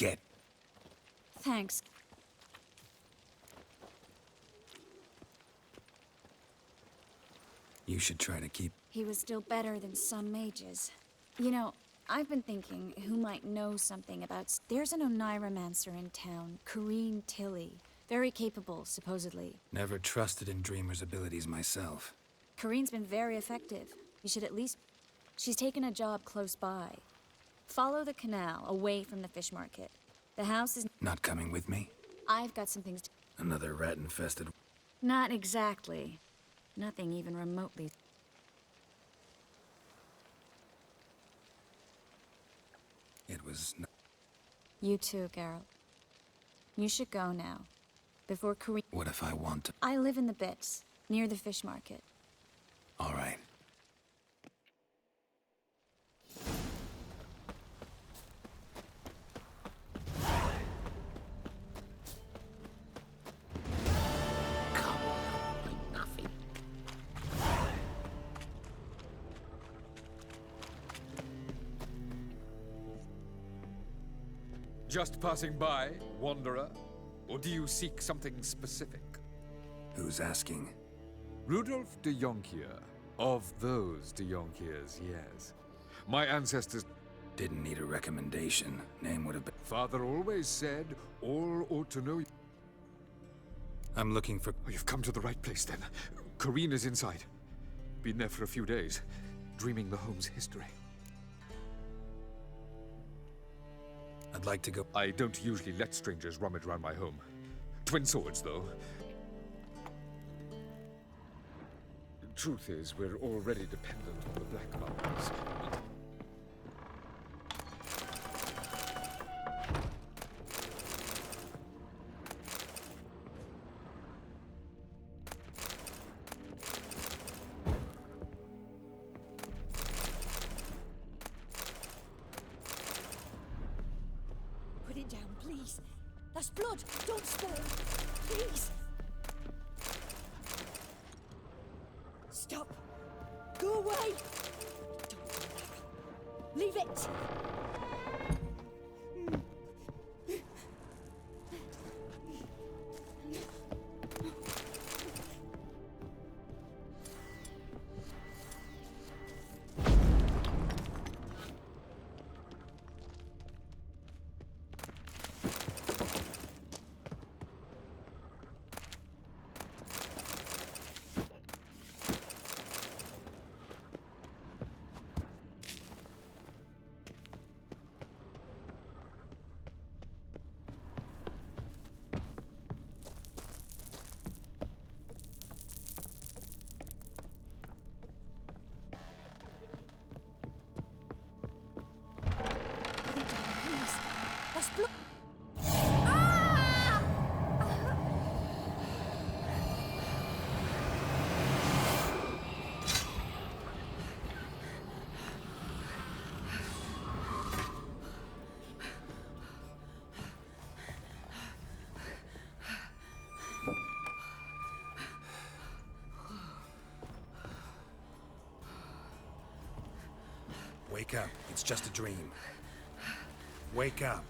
Get. Thanks. You should try to keep... He was still better than some mages. You know, I've been thinking who might know something about... There's an Oneiromancer in town, Corrine Tilly. Very capable, supposedly. Never trusted in Dreamer's abilities myself. Corrine's been very effective. You should at least... She's taken a job close by. Follow the canal, away from the fish market. The house is... Not coming with me? I've got some things to... Another rat-infested... Not exactly. Nothing even remotely... It was... You too, Geralt. You should go now. Before Corrine... What if I want to... I live in the Bits, near the fish market. All right. Just passing by, wanderer? Or do you seek something specific? Who's asking? Rudolf de Jonkier. Of those de Jonkiers, yes. My ancestors... Didn't need a recommendation. Name would have been... Father always said, all ought to know you. I'm looking for... Oh, you've come to the right place, then. Corrine is inside. Been there for a few days, dreaming the home's history. I'd like to go... I don't usually let strangers rummage around my home. Twin swords, though. Truth is, we're already dependent on the Black Marks. Put it down, please. That's blood. Don't spill it. Please. Stop. Go away. Don't do that. Leave it. That's blood. Wake up. It's just a dream. Wake up.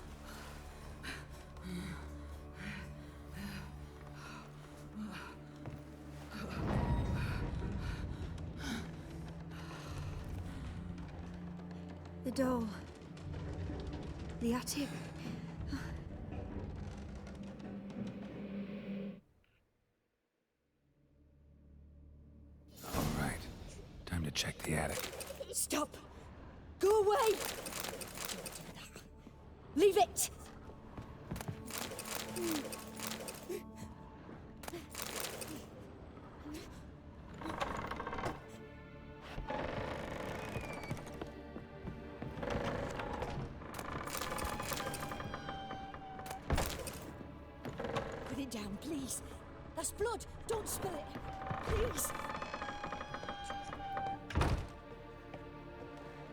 The door. The attic. All right. Time to check the attic. Stop. Go away. Don't do that. Leave it. Put it down, please. That's blood. Don't spill it. Please.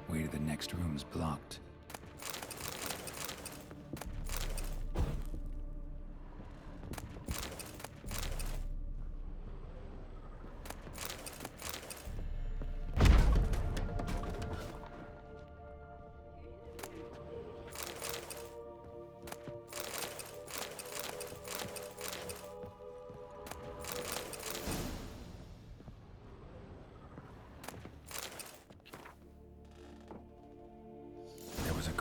Way to the next room's blocked.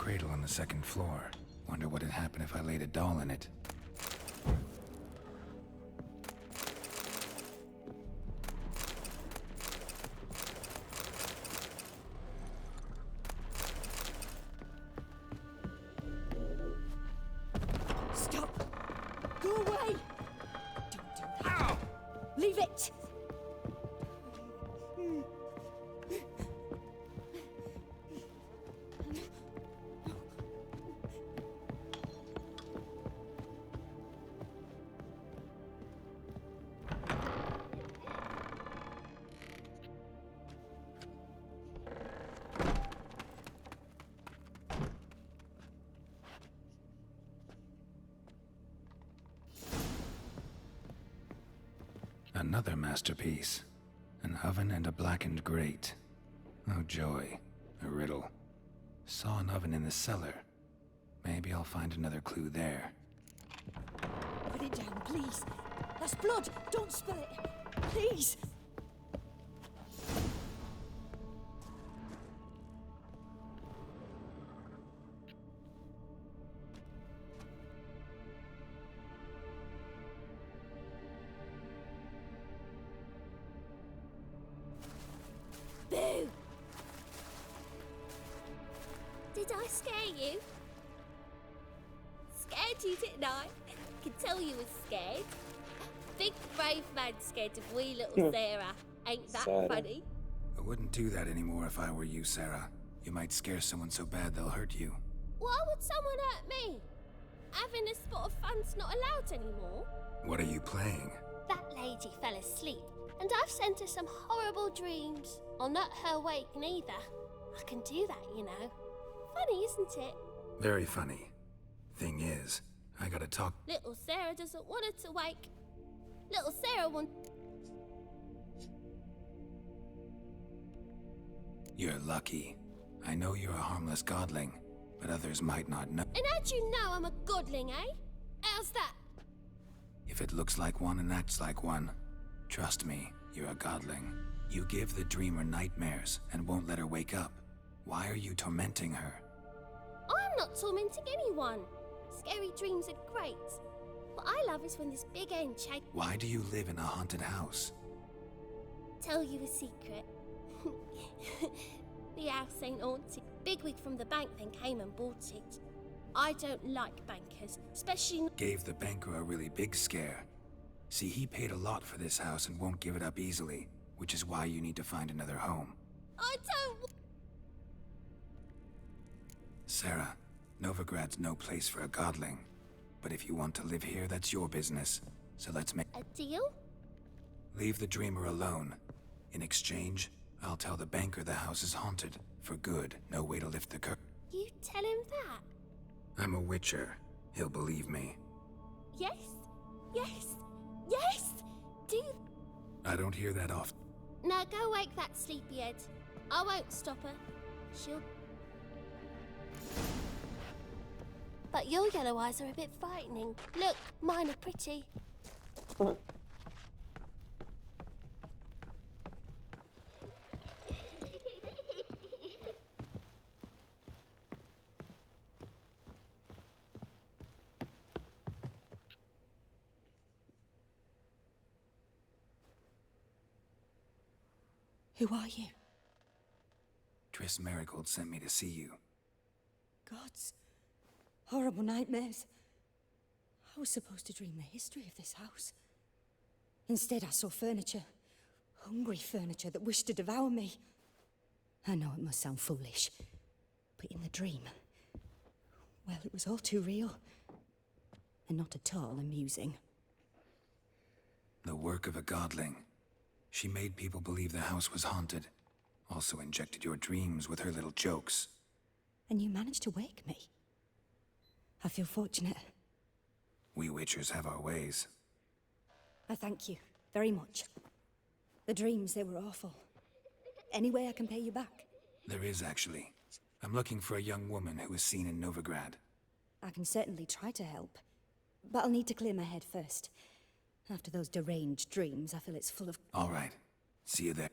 cradle on the second floor. Wonder what'd happen if I laid a doll in it. Stop! Go away! Don't do that. Leave it! Another masterpiece. An oven and a blackened grate. Oh joy. A riddle. Saw an oven in the cellar. Maybe I'll find another clue there. Put it down, please. That's blood! Don't spill it! Please! Boo! Did I scare you? Scared you, didn't I? Can tell you was scared. Big brave man scared of wee little Sarah. Ain't that funny? I wouldn't do that anymore if I were you, Sarah. You might scare someone so bad they'll hurt you. Why would someone hurt me? Having a spot of fun's not allowed anymore. What are you playing? That lady fell asleep, and I've sent her some horrible dreams. I'll not her wake neither. I can do that, you know. Funny, isn't it? Very funny. Thing is, I gotta talk. Little Sarah doesn't want her to wake. Little Sarah wants... You're lucky. I know you're a harmless godling, but others might not know. And how'd you know I'm a godling, eh? How's that? If it looks like one and acts like one, trust me, you're a godling. You give the dreamer nightmares and won't let her wake up. Why are you tormenting her? I'm not tormenting anyone. Scary dreams are great. What I love is when this big end shake. Why do you live in a haunted house? Tell you a secret. The house ain't haunted. Bigwig from the bank then came and bought it. I don't like bankers, especially... Gave the banker a really big scare. See, he paid a lot for this house and won't give it up easily, which is why you need to find another home. I don't... Sarah, Novigrad's no place for a godling. But if you want to live here, that's your business. So let's make... A deal? Leave the dreamer alone. In exchange, I'll tell the banker the house is haunted. For good, no way to lift the curtain. You tell him that? I'm a witcher. He'll believe me. Yes? Yes? Yes! Do... I don't hear that often. Now go wake that sleepyhead. I won't stop her. She'll... But your yellow eyes are a bit frightening. Look, mine are pretty. Who are you? Triss Merigold sent me to see you. Gods. Horrible nightmares. I was supposed to dream the history of this house. Instead, I saw furniture. Hungry furniture that wished to devour me. I know it must sound foolish, but in the dream, well, it was all too real. And not at all amusing. The work of a godling. She made people believe the house was haunted. Also injected your dreams with her little jokes. And you managed to wake me. I feel fortunate. We witchers have our ways. I thank you very much. The dreams, they were awful. Any way I can pay you back? There is, actually. I'm looking for a young woman who was seen in Novigrad. I can certainly try to help. But I'll need to clear my head first. After those deranged dreams, I feel it's full of... All right. See you there.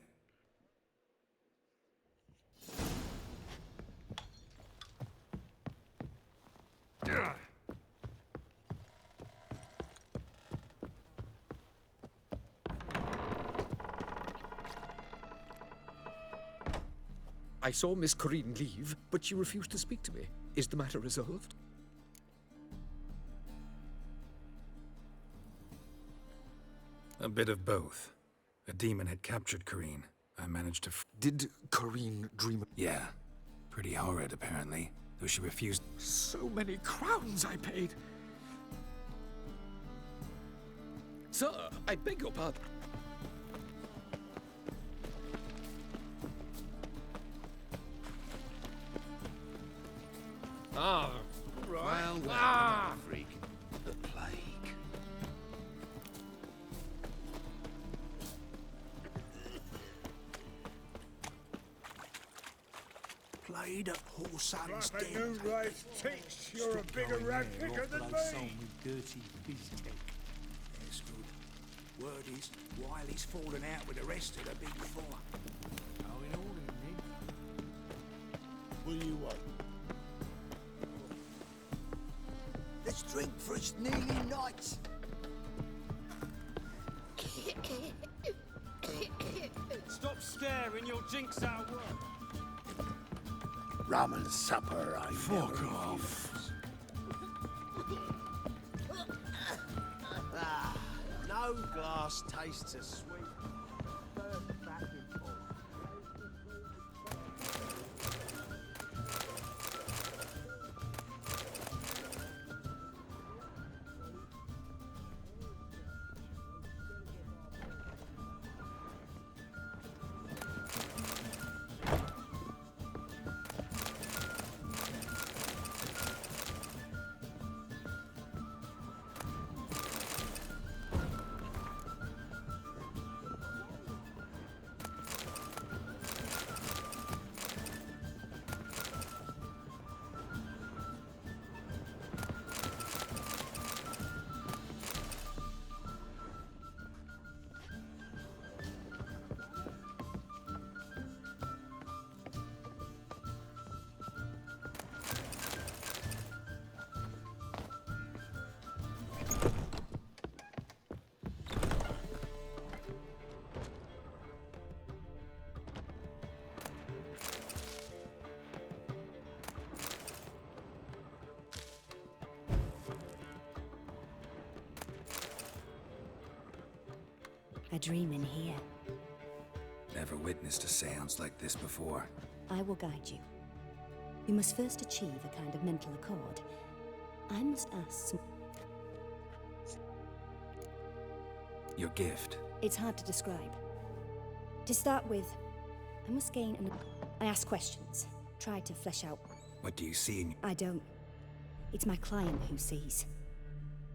I saw Miss Corrine leave, but she refused to speak to me. Is the matter resolved? A bit of both. A demon had captured Corrine. I managed to Did Corrine dream? Yeah. Pretty horrid, apparently. Though she refused. So many crowns I paid. Sir, I beg your pardon. Ah, right. Well, freak. The plague. Played at poor son's Rapid den. New Rise thinks you're a bigger rat picker than me. Dirty BizTech. That's good. Word is, Wiley's fallen out with the rest of the big four. Going all in, then. What do you want? Let's drink for its nearly night. Stop staring, you'll jinx our work. Rum and supper, I Fuck off. No glass tastes as sweet. Back in full. A dream in here. Never witnessed a seance like this before. I will guide you. You must first achieve a kind of mental accord. I must ask some... Your gift. It's hard to describe. To start with, I must gain an... I ask questions. Try to flesh out... What do you see in... I don't. It's my client who sees.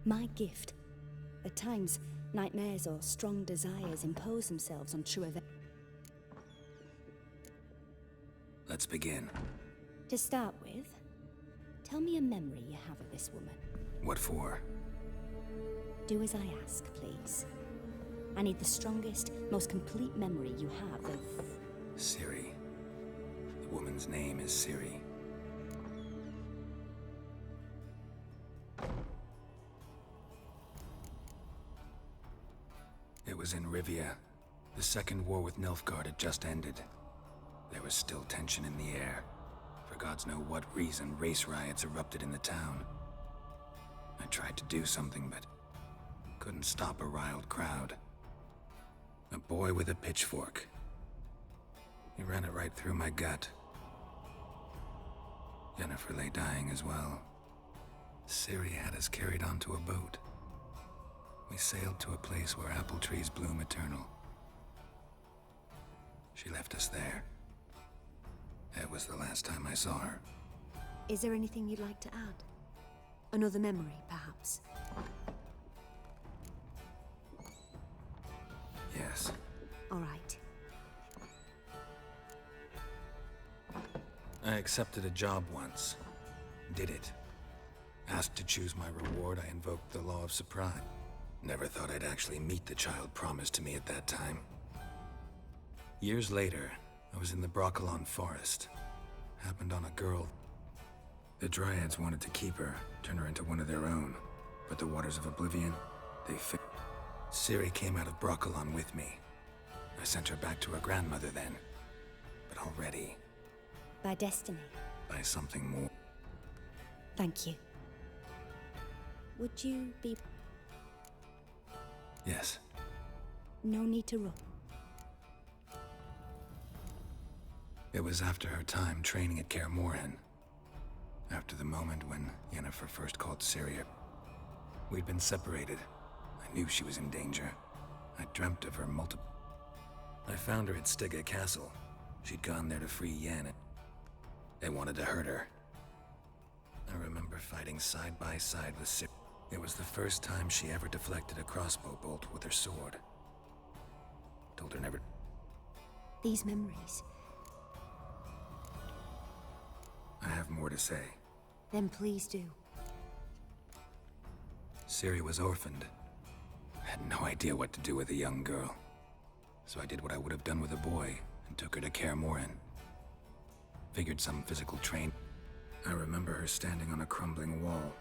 My gift. At times, nightmares or strong desires impose themselves on true events. Let's begin. To start with, tell me a memory you have of this woman. What for? Do as I ask, please. I need the strongest, most complete memory you have of... Ciri. The woman's name is Ciri. It was in Rivia. The second war with Nilfgaard had just ended. There was still tension in the air. For gods know what reason, race riots erupted in the town. I tried to do something, but couldn't stop a riled crowd. A boy with a pitchfork. He ran it right through my gut. Yennefer lay dying as well. Ciri had us carried onto a boat. We sailed to a place where apple trees bloom eternal. She left us there. That was the last time I saw her. Is there anything you'd like to add? Another memory, perhaps? Yes. All right. I accepted a job once. Did it. Asked to choose my reward, I invoked the law of surprise. Never thought I'd actually meet the child promised to me at that time. Years later, I was in the Broccolon forest. Happened on a girl. The Dryads wanted to keep her, turn her into one of their own. But the Waters of Oblivion, they Ciri came out of Broccolon with me. I sent her back to her grandmother then. But already, By destiny. By something more. Thank you. Would you be... Yes. No need to run. It was after her time training at Kaer Morhen. After the moment when Yennefer first called Ciri. We'd been separated. I knew she was in danger. I dreamt of her multiple... I found her at Stygga Castle. She'd gone there to free Yen. They wanted to hurt her. I remember fighting side by side with Ciri. It was the first time she ever deflected a crossbow bolt with her sword. Told her never... These memories. I have more to say. Then please do. Ciri was orphaned. I had no idea what to do with a young girl. So I did what I would have done with a boy and took her to Kaer Morhen. Figured some physical train. I remember her standing on a crumbling wall.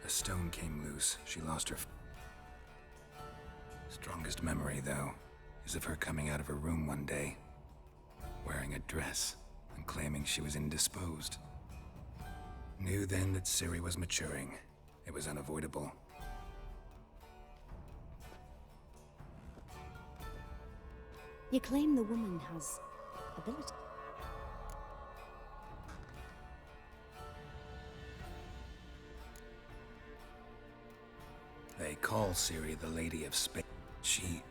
A stone came loose. She lost her... Strongest memory, though, is of her coming out of her room one day, wearing a dress and claiming she was indisposed. Knew then that Ciri was maturing. It was unavoidable. You claim the woman has ability. They call Ciri the Lady of Space. She...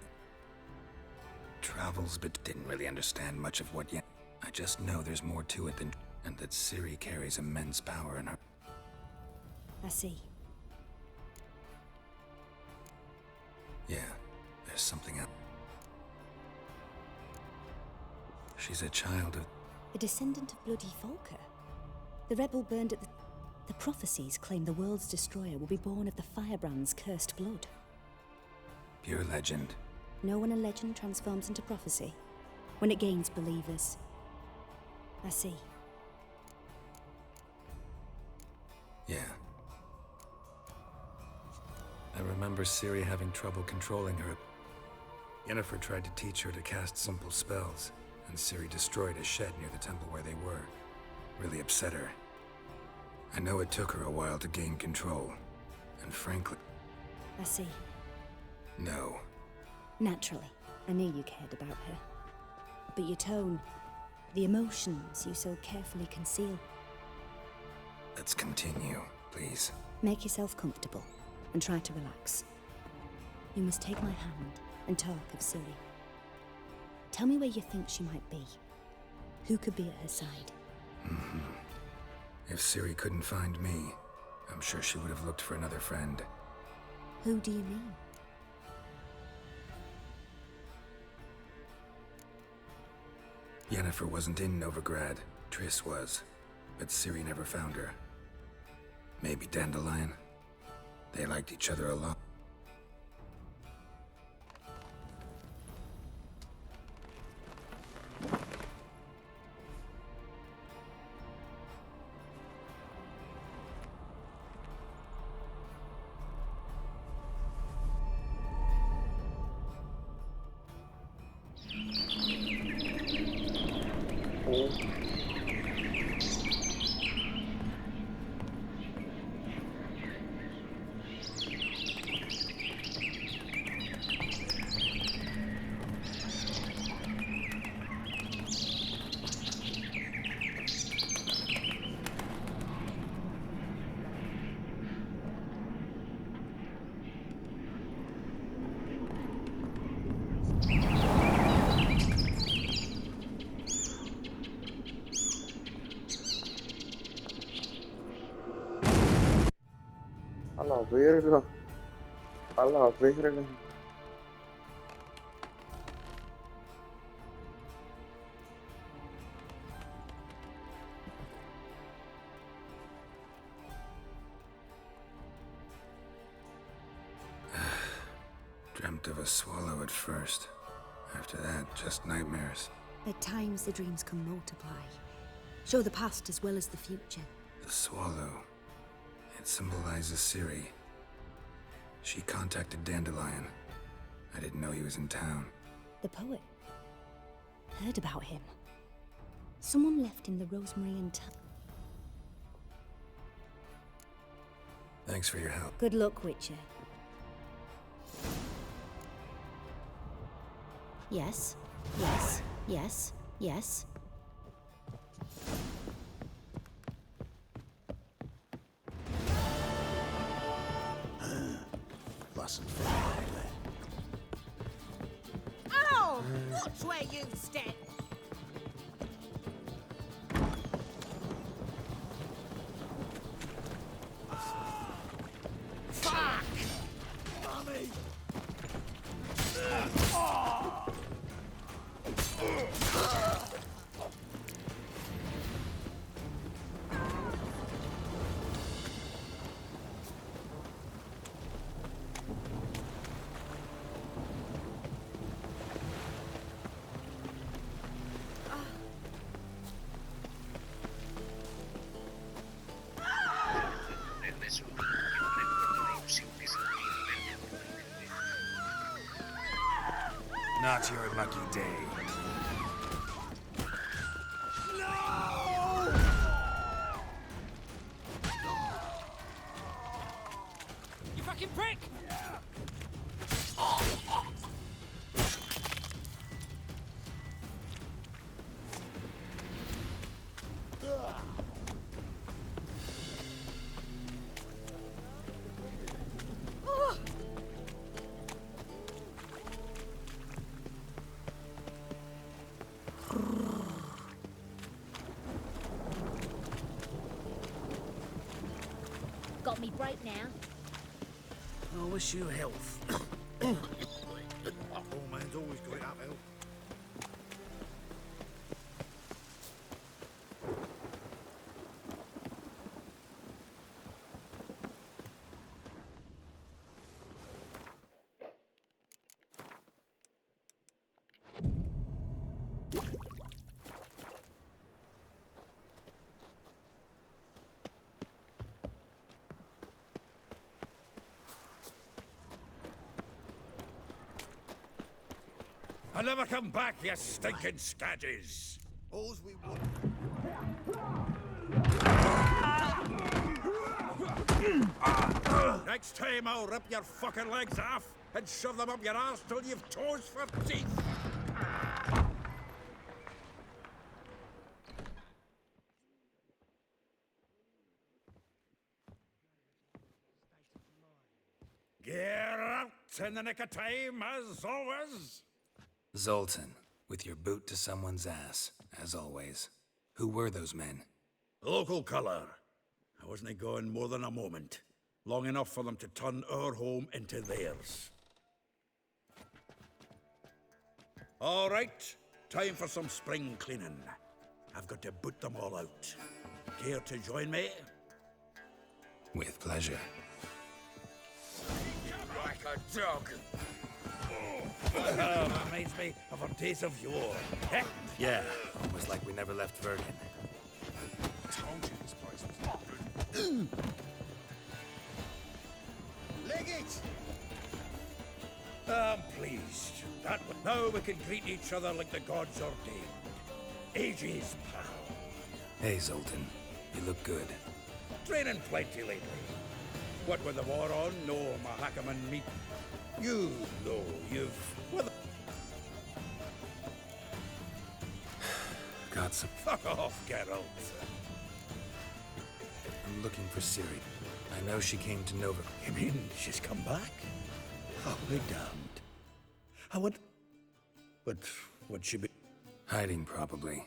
travels, but didn't really understand much of what yet. I just know there's more to it than... and that Ciri carries immense power in her... I see. Yeah, there's something else. She's a child of... A descendant of bloody Volker. The rebel burned at the... The prophecies claim the world's destroyer will be born of the Firebrand's cursed blood. Pure legend. Know when a legend transforms into prophecy? When it gains believers. I see. Yeah. I remember Ciri having trouble controlling her. Yennefer tried to teach her to cast simple spells, and Ciri destroyed a shed near the temple where they were. Really upset her. I know it took her a while to gain control, and frankly... I see. No. Naturally, I knew you cared about her. But your tone, the emotions you so carefully conceal... Let's continue, please. Make yourself comfortable, and try to relax. You must take my hand and talk of Ciri. Tell me where you think she might be. Who could be at her side? If Ciri couldn't find me, I'm sure she would have looked for another friend. Who do you mean? Yennefer wasn't in Novigrad. Triss was. But Ciri never found her. Maybe Dandelion. They liked each other a lot. A la verga. A la verga. Dreamt of a swallow at first. After that, just nightmares. At times the dreams can multiply. Show the past as well as the future. The swallow. It symbolizes Ciri. She contacted Dandelion. I didn't know he was in town. The poet. Heard about him. Someone left in the Rosemary town. Thanks for your help. Good luck, Witcher. Yes, yes, yes, yes. Mustn't fall. Oh! Watch where you step! Fuck! Mummy! Not your lucky day. You fucking prick! Got me bright now. I wish you health. That old man's always going uphill. I'll never come back, you stinking scadges! All's we want. Next time I'll rip your fucking legs off and shove them up your arse till you've toes for teeth! Get out in the nick of time, as always! Zoltan, with your boot to someone's ass, as always. Who were those men? Local colour. I wasn't gone more than a moment. Long enough for them to turn our home into theirs. All right, time for some spring cleaning. I've got to boot them all out. Care to join me? With pleasure. Like a dog. Reminds me of our days of yore. Yeah, almost like we never left Vergen. Told you this place was not good. Leg it! I'm pleased. Now we can greet each other like the gods ordained. Ages, pal. Hey, Zoltan. You look good. Training plenty lately. What with the war on, no Mahakaman meat. You know you've... Well, Got some... fuck off, Geralt. I'm looking for Ciri. I know she came to Nova. You mean she's come back? I'll be damned. I would... But would she be... Hiding, probably.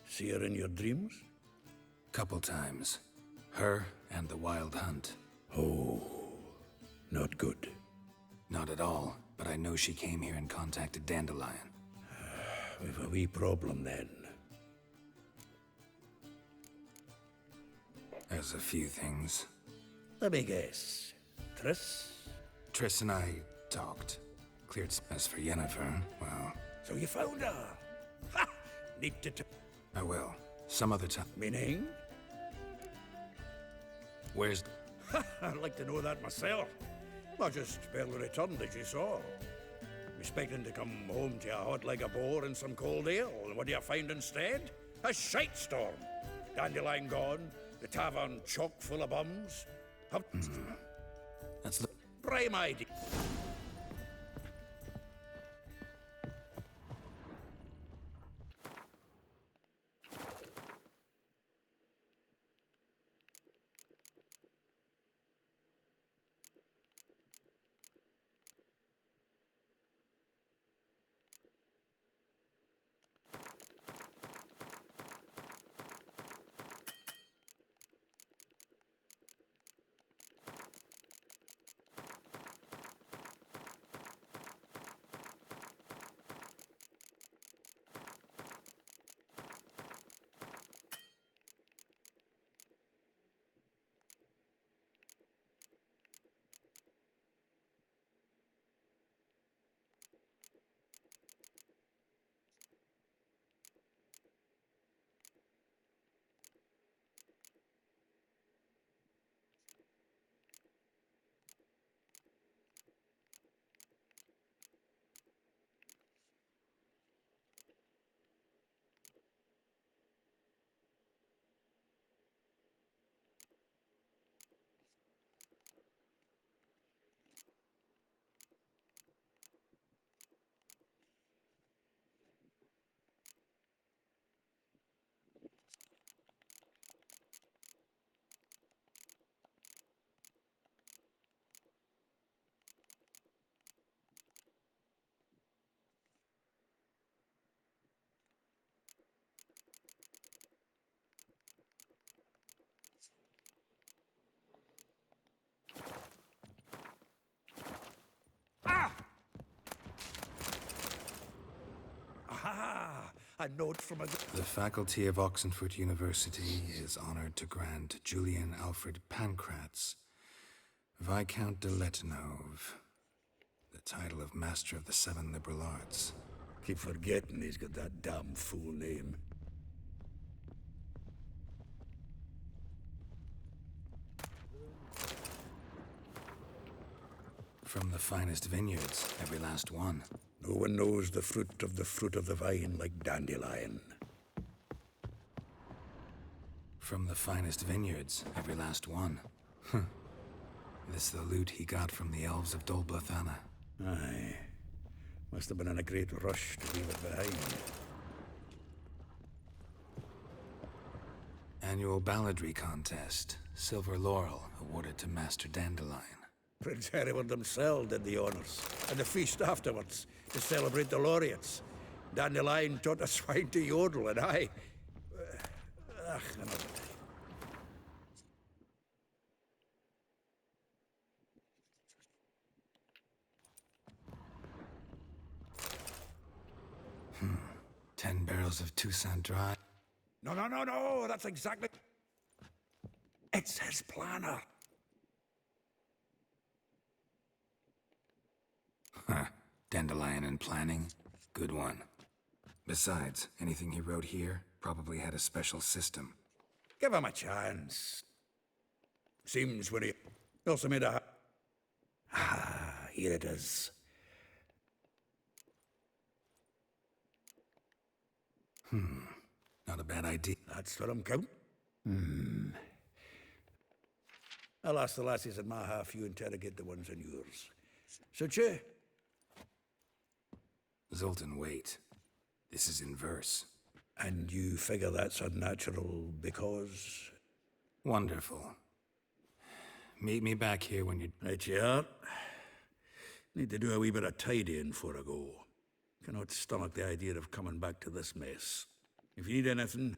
See her in your dreams? Couple times. Her and the Wild Hunt. Oh, not good. Not at all, but I know she came here and contacted Dandelion. We've a wee problem then. There's a few things. Let me guess. Triss? Triss and I talked. Cleared as for Yennefer, well... So you found her? Ha! Need to I will. Some other time. Meaning? Where's... I'd like to know that myself. I just barely returned, as you saw. Expecting to come home to a hot leg of boar and some cold ale. And what do you find instead? A shite storm. Dandelion gone, the tavern chock full of bums. That's the... Prime idea. Aha! A note from a... The faculty of Oxenford University is honored to grant Julian Alfred Pancratz, Viscount de Letenove, the title of Master of the Seven Liberal Arts. Keep forgetting he's got that damn fool name. From the finest vineyards, every last one. No one knows the fruit of the vine like Dandelion. From the finest vineyards, every last one. This the loot he got from the elves of Dol Blathanna. Aye. Must have been in a great rush to leave it behind. Annual balladry contest. Silver laurel awarded to Master Dandelion. Prince Hereward himself did the honors, and the feast afterwards, to celebrate the laureates. Dandelion taught a swine to yodel, and I... another day. Hmm. 10 barrels of Toussaint Dry. No, that's exactly... It's his planner. Huh. Dandelion and planning? Good one. Besides, anything he wrote here probably had a special system. Give him a chance. Seems when he also made a... Ah, here it is. Not a bad idea. That's what I'm counting. I'll ask the lassies at my half, you interrogate the ones in yours. Such a... Zoltan, wait. This is in verse. And you figure that's unnatural because... Wonderful. Meet me back here when you... Right you are. Need to do a wee bit of tidying before I go. Cannot stomach the idea of coming back to this mess. If you need anything...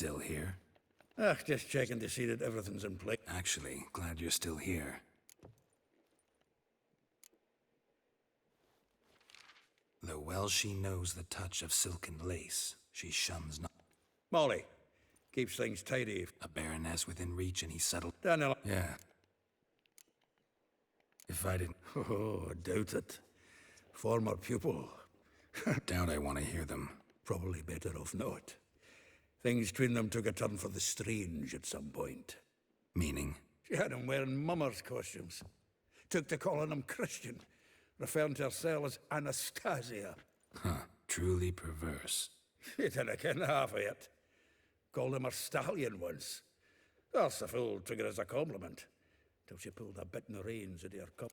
Still here? Just checking to see that everything's in place. Actually, glad you're still here. Though well she knows the touch of silken lace, she shuns not. Molly, keeps things tidy. A baroness within reach and he settled. Daniel. Yeah. If I didn't... Oh, I doubt it. Former pupil. Doubt I want to hear them. Probably better off not. Things between them took a turn for the strange at some point. Meaning? She had him wearing mummers' costumes. Took to calling him Christian, referring to herself as Anastasia. Huh. Truly perverse. She didn't ken half of it. Called him a stallion once. That's the fool took it as a compliment, till she pulled a bit in the reins into her cup.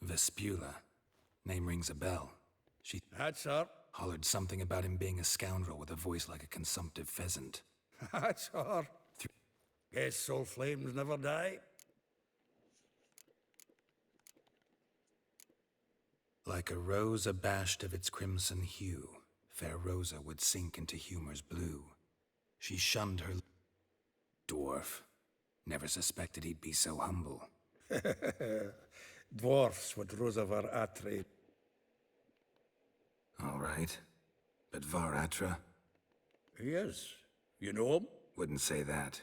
Vespula. Name rings a bell. She... That's her. Hollered something about him being a scoundrel with a voice like a consumptive pheasant. That's her. Guess soul flames never die. Like a rose abashed of its crimson hue, fair Rosa would sink into humor's blue. She shunned her... Dwarf. Never suspected he'd be so humble. Dwarfs would Rosa var Atre. All right. But Var Atra? He is. You know him? Wouldn't say that.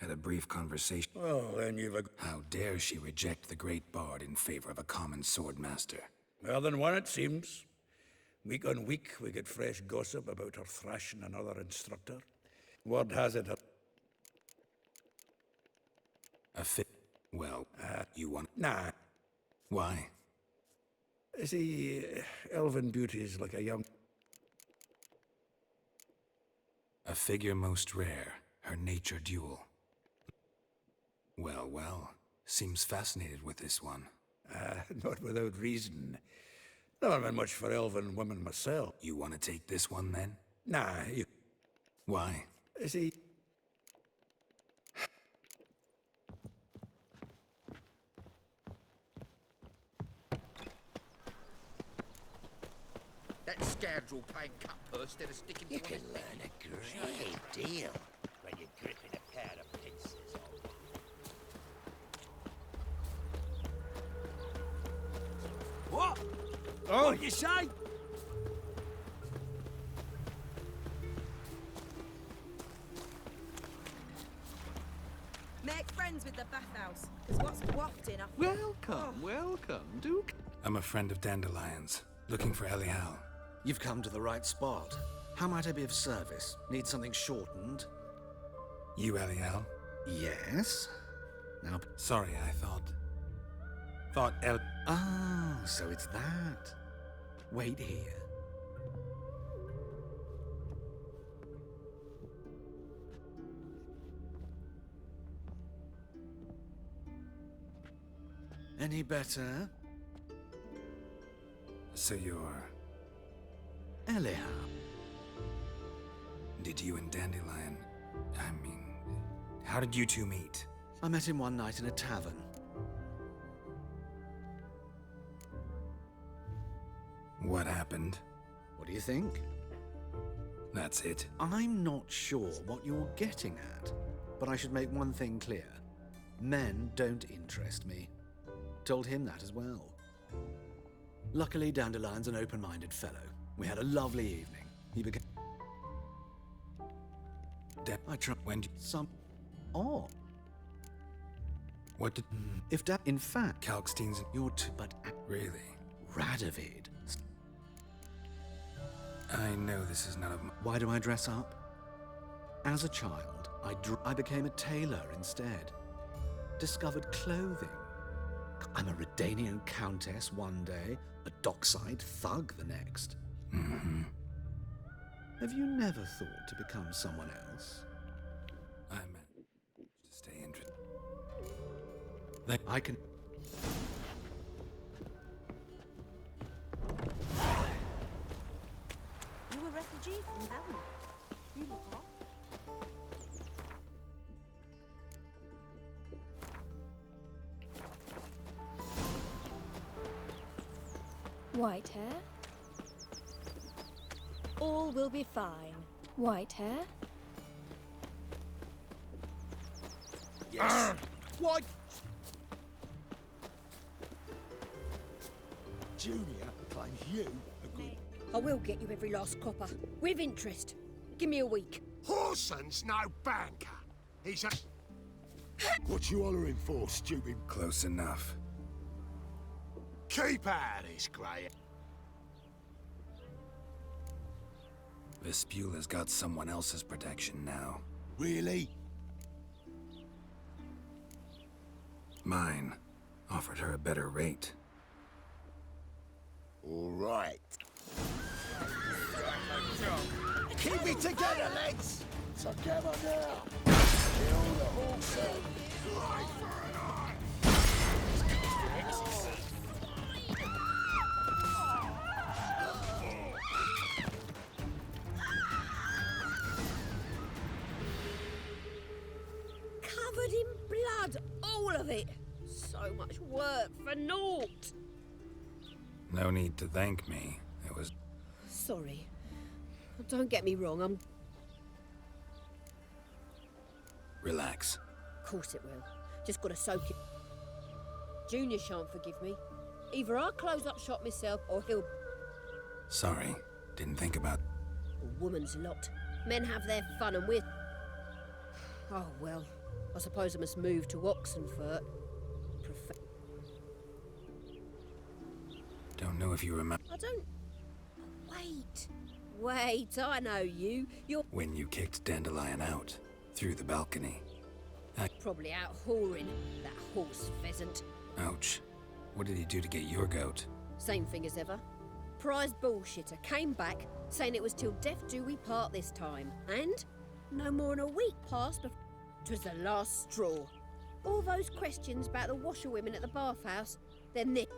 Had a brief conversation. Well, then you've a... How dare she reject the great bard in favor of a common swordmaster? Well, then one it seems. Week on week, we get fresh gossip about her thrashing another instructor. Word has it... A fit... Well, you want... Nah. Why? See, elven beauties like a young... A figure most rare, her nature dual. Well, well, seems fascinated with this one. Not without reason. Never been much for elven women myself. You want to take this one, then? Nah, you... Why? See... That scoundrel paying cut purse instead of sticking to... You can learn a great deal when you're gripping a pair of pincers. What? Oh. What you say? Make friends with the bathhouse, because what's wafting up... Welcome, welcome. Do... I'm a friend of Dandelion's, looking for Elial. You've come to the right spot. How might I be of service? Need something shortened? You, Elial? Yes. Now... Sorry, I thought... Ah, so it's that. Wait here. Any better? So you're... Elial. Did you and Dandelion... how did you two meet? I met him one night in a tavern. What happened? What do you think? That's it. I'm not sure what you're getting at, but I should make one thing clear. Men don't interest me. Told him that as well. Luckily, Dandelion's an open-minded fellow. We had a lovely evening. He became... I tried... When... Some... Oh. What did... If that... In fact... Kalkstein's... You're too... But... Really? Radovid. I know this is none of my... Why do I dress up? As a child, I became a tailor instead. Discovered clothing. I'm a Redanian countess one day, a dockside thug the next. Mm-hmm. Have you never thought to become someone else? I meant to stay interested. I can... You a refugee from heaven. You look hot. White hair? All will be fine. White hair? Yes. What? Junior claims you a good... I will get you every last copper, with interest. Give me a week. Horson's no banker. He's a... What you hollering for, stupid? Close enough. Keep out of this, Grey. Vespula's got someone else's protection now. Really? Mine. Offered her a better rate. All right. Keep it together, lads! Together now! Kill the horses! Eye for an eye! Covered in blood, all of it. So much work for naught. No need to thank me. It was... Sorry. Don't get me wrong, I'm... Relax. Of course it will. Just gotta soak it. Junior shan't forgive me. Either I'll close up shop myself, or he'll... Sorry. Didn't think about... A woman's lot. Men have their fun and we're... Oh, well. I suppose I must move to Oxenfurt. Don't know if you remember... I don't... Wait. Wait, I know you. You're... When you kicked Dandelion out. Through the balcony. Probably out whoring, that horse pheasant. Ouch. What did he do to get your goat? Same thing as ever. Prize bullshitter came back, saying it was till death do we part this time. And no more than a week passed before... It was the last straw. All those questions about the washerwomen at the bathhouse, then Nick...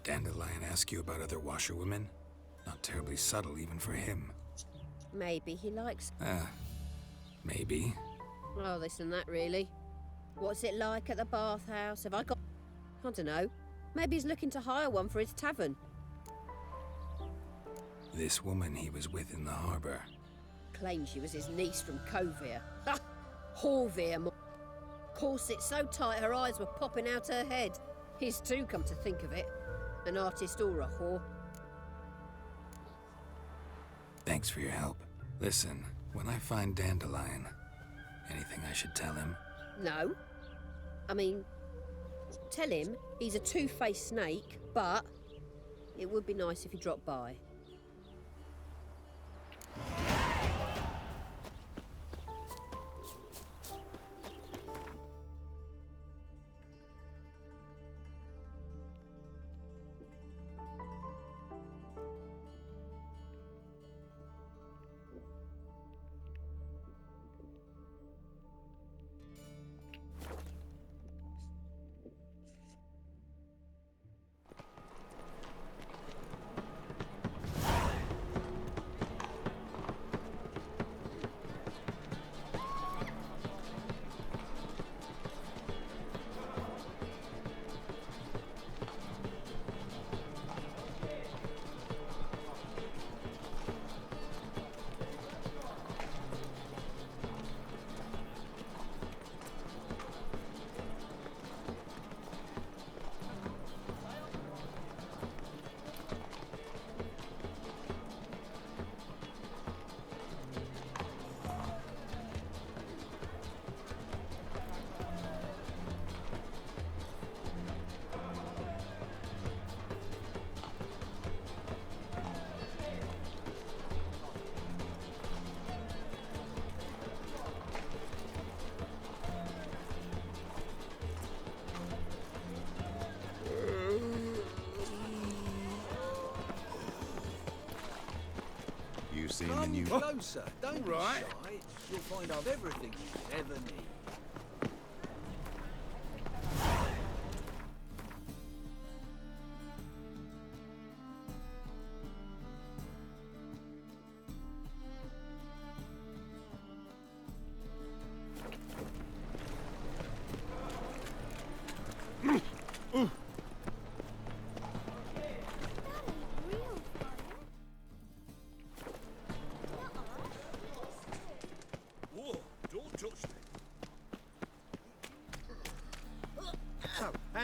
Dandelion ask you about other washerwomen? Not terribly subtle even for him. Maybe he likes... Maybe. Oh, this and that, really. What's it like at the bathhouse? Have I got... I don't know. Maybe he's looking to hire one for his tavern. This woman he was with in the harbour. Claimed she was his niece from Kovir. Ha! Horvir. Corset so tight her eyes were popping out her head. His too, come to think of it. An artist or a whore. Thanks for your help. Listen, when I find Dandelion, anything I should tell him? No. I mean, tell him he's a two-faced snake, but it would be nice if he dropped by. Seeing the new... Closer, don't be shy. You'll find I've everything you ever need.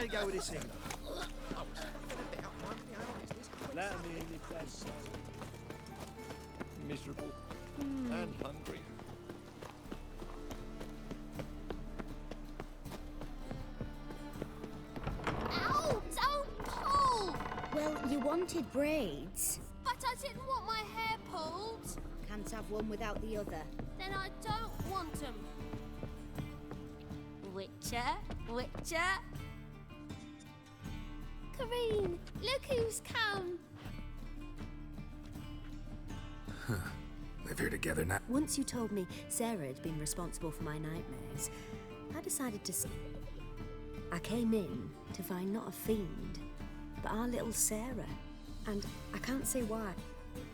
they go with this thing? Let me in if that's so. Miserable and hungry. Ow! Don't pull! Well, you wanted braids. But I didn't want my hair pulled. Can't have one without the other. Then I don't want them. Witcher? Witcher? Kareen, look who's come. Live here together now. Once you told me Sarah had been responsible for my nightmares, I decided to I came in to find not a fiend, but our little Sarah. And I can't say why.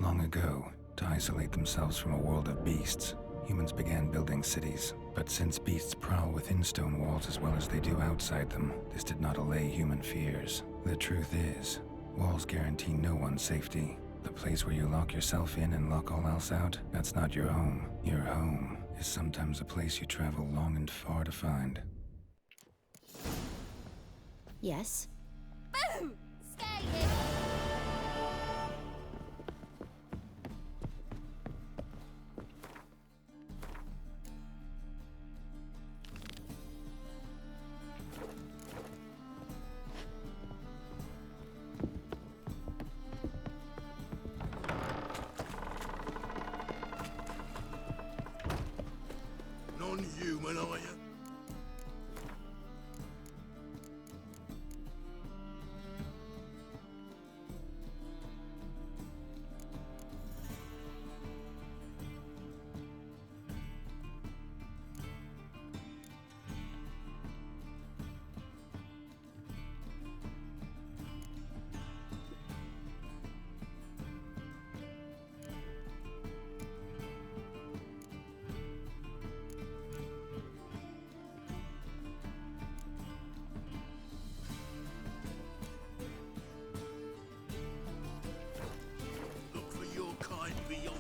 Long ago, to isolate themselves from a world of beasts, humans began building cities. But since beasts prowl within stone walls as well as they do outside them, this did not allay human fears. The truth is, walls guarantee no one's safety. The place where you lock yourself in and lock all else out, that's not your home. Your home is sometimes a place you travel long and far to find. Yes? Boom! Scare you! Non-human, are you? Look for your kind beyond.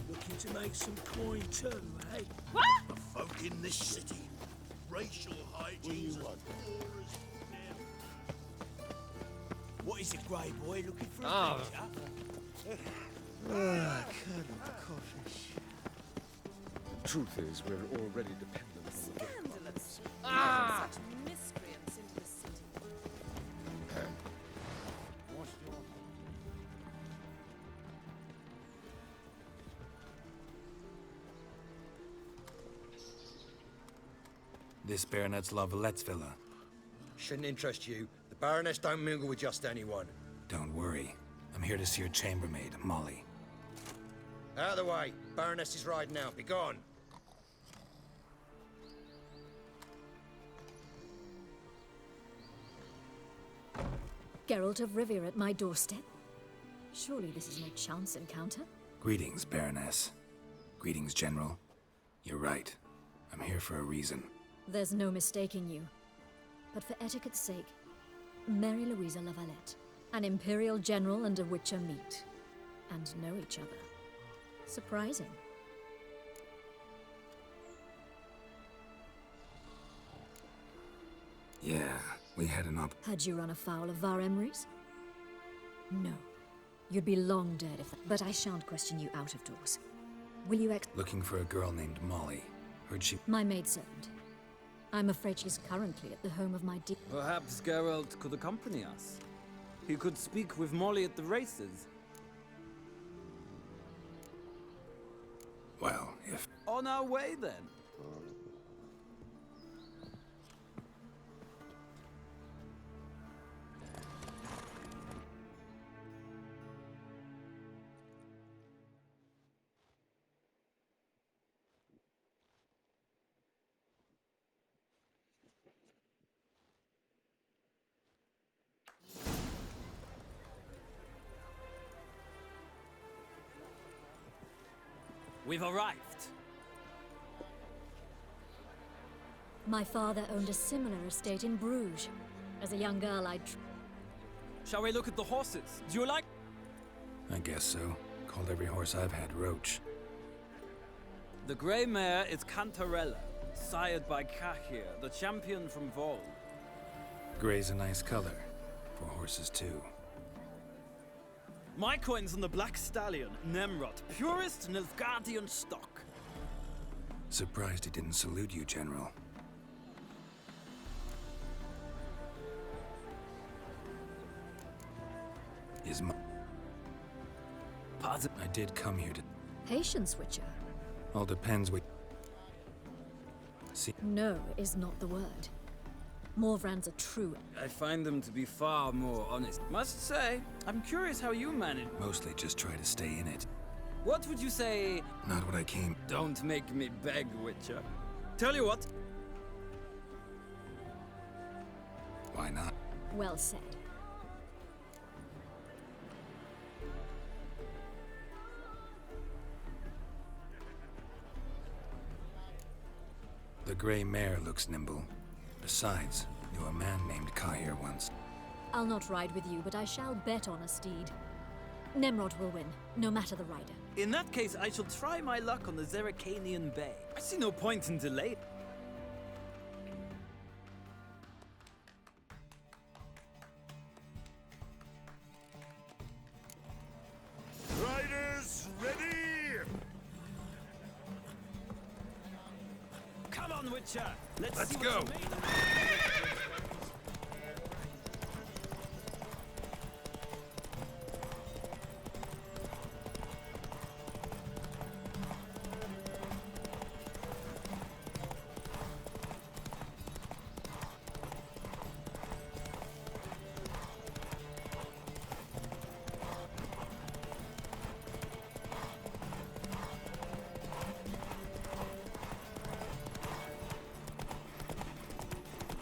Looking to make some coin too, eh? What? The folk in this city. Racial hygiene's as poor as them. What is it, Grey Boy? Looking for a picture? Colonel Coffish. The truth is, we're already dependent on the Scandalous. Such miscreants into the city. This Baronet's La Vallette's villa. Shouldn't interest you. The Baroness don't mingle with just anyone. Don't worry. I'm here to see your chambermaid, Molly. Out of the way. Baroness is riding out. Be gone. Geralt of Rivia at my doorstep? Surely this is no chance encounter? Greetings, Baroness. Greetings, General. You're right. I'm here for a reason. There's no mistaking you. But for etiquette's sake, Mary Louisa La Valette, an Imperial General and a Witcher meet, and know each other. Surprising. Yeah, we had an Had you run afoul of Var Emrys? No. You'd be long dead if that. But I shan't question you out of doors. Will you looking for a girl named Molly. Heard she... My maidservant. I'm afraid she's currently at the home of my dear... Perhaps Geralt could accompany us. He could speak with Molly at the races. Well, if... On our way, then. we've arrived. My father owned a similar estate in Bruges. As a young girl, Shall we look at the horses? Do you like... I guess so. Called every horse I've had Roach. The grey mare is Cantarella, sired by Cahir, the champion from Vol. Grey's a nice color. For horses, too. My coin's on the Black Stallion, Nemrod, purest Nilfgaardian stock. Surprised he didn't salute you, General. Is my... Pardon? I did come here to... Patience, Witcher. All depends what... See... No is not the word. Morvrans are true. I find them to be far more honest. Must say, I'm curious how you manage. Mostly just try to stay in it. What would you say? Not what I came... Don't make me beg, Witcher. Tell you what. Why not? Well said. The grey mare looks nimble. Besides, knew a man named Cahir once. I'll not ride with you, but I shall bet on a steed. Nemrod will win, no matter the rider. In that case, I shall try my luck on the Zerrikanian Bay. I see no point in delay. Riders, ready! Come on, Witcher! Let's see go! What you're made of.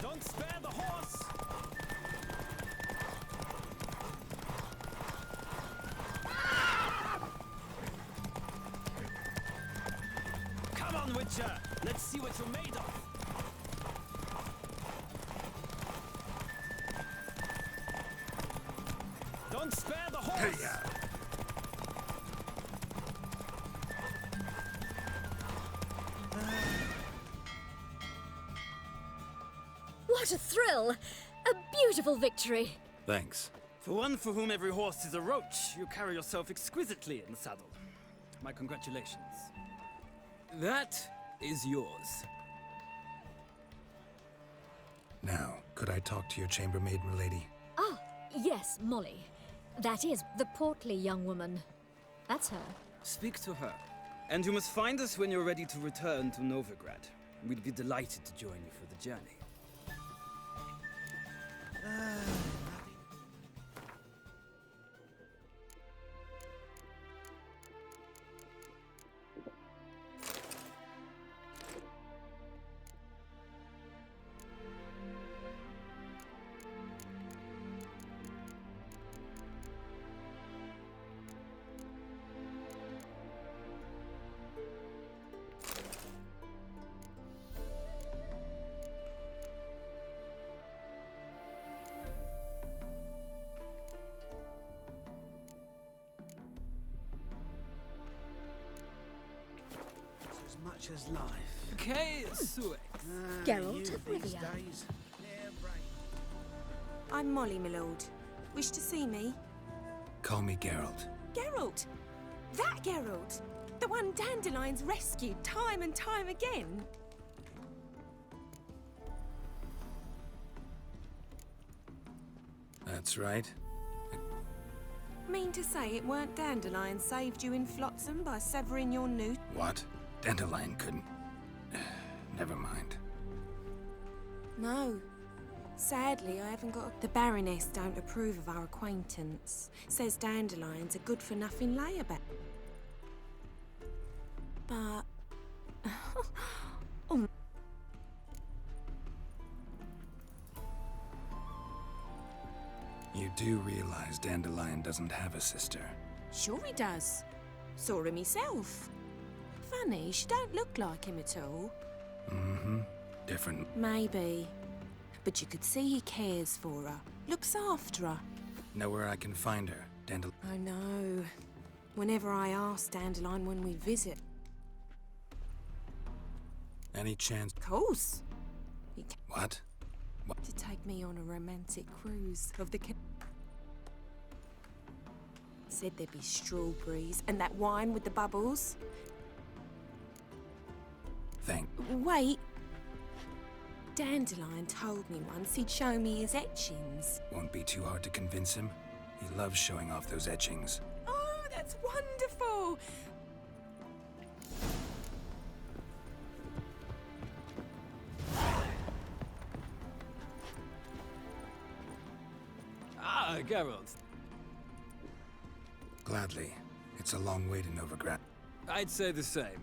Don't spare the horse! Come on, Witcher! Let's see what you're made of! Don't spare the horse! What a thrill! A beautiful victory! Thanks. For one for whom every horse is a roach, you carry yourself exquisitely in the saddle. My congratulations. That is yours. Now, could I talk to your chambermaid, milady? Ah, yes, Molly. That is the portly young woman. That's her. Speak to her. And you must find us when you're ready to return to Novigrad. We'd be delighted to join you for the journey. As much as life. Okay, Suet. Geralt of Rivia. I'm Molly, my lord. Wish to see me? Call me Geralt. Geralt! That Geralt! The one Dandelion's rescued time and time again! That's right. Mean to say it weren't Dandelion saved you in Flotsam by severing your noose? What? Dandelion couldn't... Never mind. No. Sadly, I haven't got... The Baroness don't approve of our acquaintance. Says Dandelion's a good-for-nothing layabout. But... oh... You do realize Dandelion doesn't have a sister. Sure he does. Saw him himself. funny? She don't look like him at all. Mm-hmm. Different. Maybe. But you could see he cares for her. Looks after her. Know where I can find her, Dandelion? I know. Whenever I ask Dandelion when we visit. Any chance? Of course. He What? to take me on a romantic cruise of the said there'd be strawberries and that wine with the bubbles. Wait. Dandelion told me once he'd show me his etchings. Won't be too hard to convince him. He loves showing off those etchings. Oh, that's wonderful! Ah, Geralt. Gladly. It's a long way to Novigrad. I'd say the same.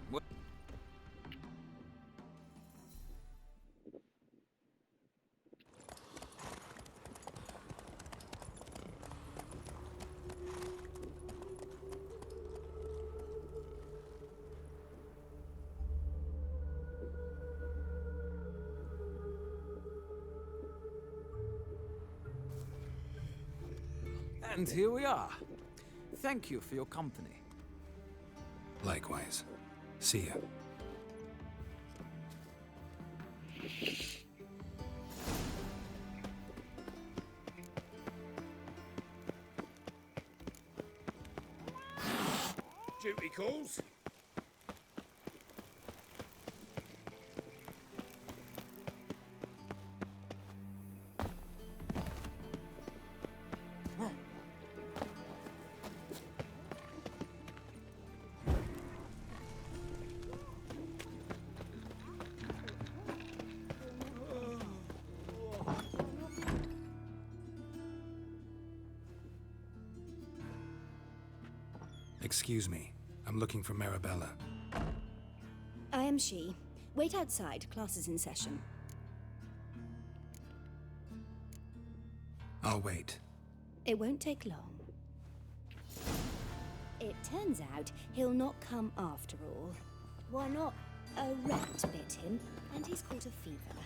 And here we are. Thank you for your company. Likewise. See ya. Duty calls. Excuse me. I'm looking for Marabella. I am she. Wait outside. Class is in session. I'll wait. It won't take long. It turns out he'll not come after all. Why not? A rat bit him, and he's caught a fever.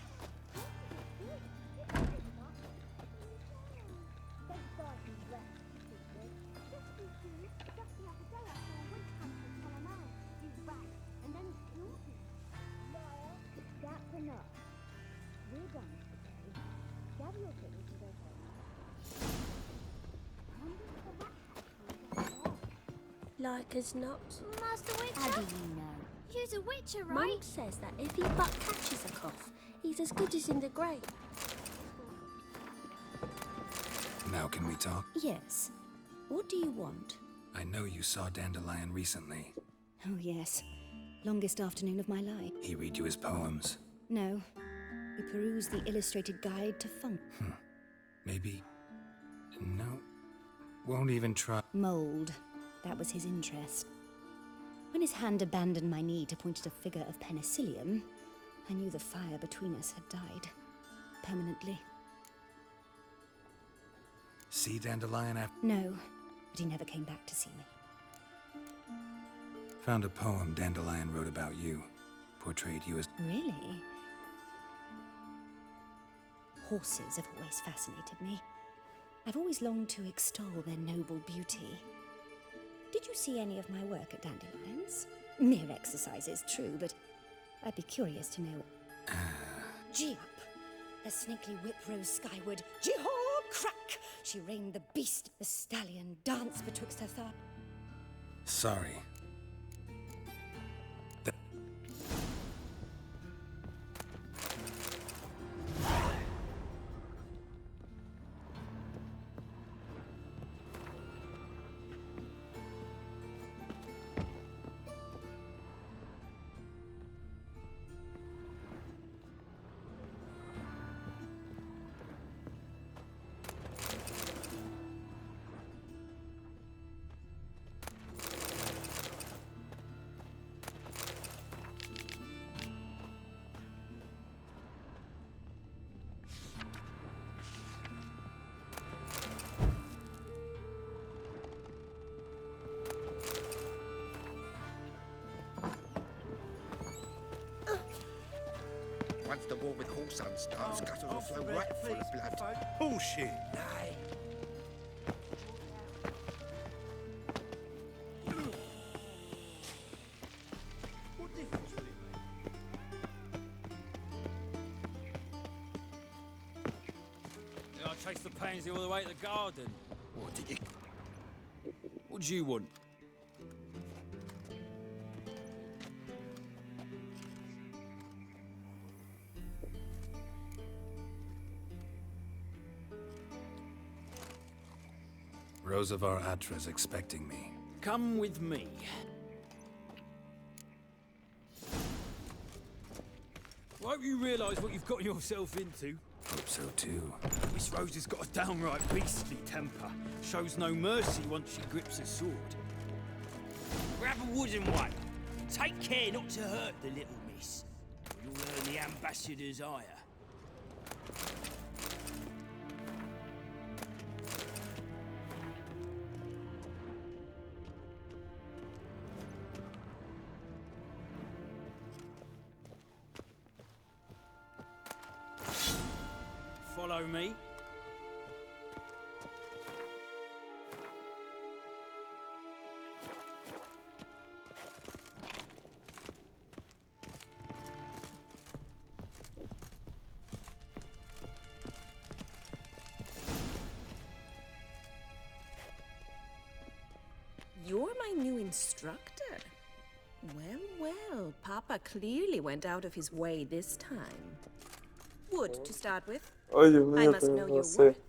Like as not. Master Witcher? How do you know? You's a Witcher, right? Monk says that if he but catches a cough, he's as good as in the grave. Now can we talk? Yes. What do you want? I know you saw Dandelion recently. Oh, yes. Longest afternoon of my life. He read you his poems. No. We perused the illustrated guide to funk. Maybe... No. Won't even try... Mold. That was his interest. When his hand abandoned my knee to point at a figure of penicillium, I knew the fire between us had died. Permanently. See Dandelion after... No, but he never came back to see me. Found a poem Dandelion wrote about you. Portrayed you as... Really? Horses have always fascinated me. I've always longed to extol their noble beauty. Did you see any of my work at Dandelion's? Mere exercises, true, but I'd be curious to know. Gee up! Her snakely whip rose skyward. Jee-haw! Crack! She reined the beast. The stallion danced betwixt her thighs. Sorry. off the wall with horse unstarts, gutters will flow right full of blood. Bullshit. Nay. What difference will it make? I chased the pansy all the way to the garden. What did you... What do you want? Rosavar Atra's expecting me. Come with me. Won't you realise what you've got yourself into? Hope so too. Miss Rose has got a downright beastly temper. Shows no mercy once she grips a sword. Grab a wooden one. Take care not to hurt the little miss, or you'll earn the ambassador's ire. Follow me. You're my new instructor. Well, Papa clearly went out of his way this time. Wood, to start with. Oye, I must fíjate, know no your sé. worth.